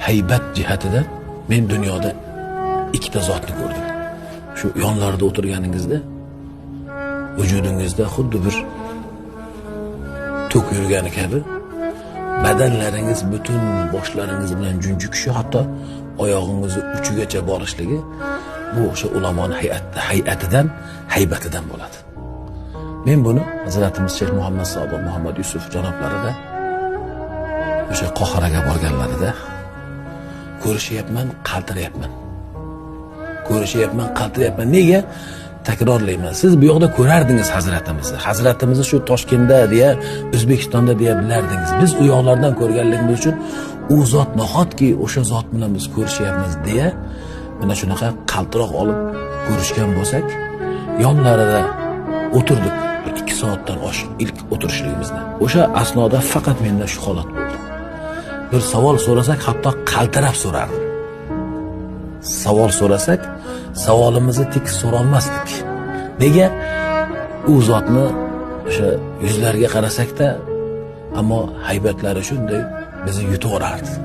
haybat jihatidan men dunyoda ikkita zotni ko'rdim. Shu yonlarida o'tirganingizda vujudingizda xuddi bir tok yurgani kabi badanlaringiz butun boshlaringiz bilan junjikshi, hatto oyog'ingizni uchigacha borishligi bu o'sha ulamoning hay'atidan, haybatidan bo'ladi. Men buni Hazratimiz Shayx Muhammad Sodiq Muhammad Yusuf janoblarida o'sha Qohiraga borganlarida ko'rishyapman, qaltirayapman. Nega? Takrorlayman. Siz bu yoqda ko'rardingiz Hazratimizni. Hazratimizni shu Toshkentda deya, O'zbekistonda deya bilardingiz. Biz u yoqlardan ko'rganligimiz uchun u zot nahotki o'sha zot bilan biz ko'rishyapmiz deya, mana shunaqa qaltiroq olib ko'rishgan bo'lsak, yonlarida o'tirdik 2 soatdan oshiq ilk o'tirishligimizda. O'sha asnoda faqat menda shu holat bo'ldi. Bir savol so'rasak, hatto qaltirab so'rardim. Savol so'rasak, savolimizni tekis so'rolmasdik. Nega? U zotni o'sha yuzlariga qarasakda, ammo haybatlari shunday bizni yutaverardi.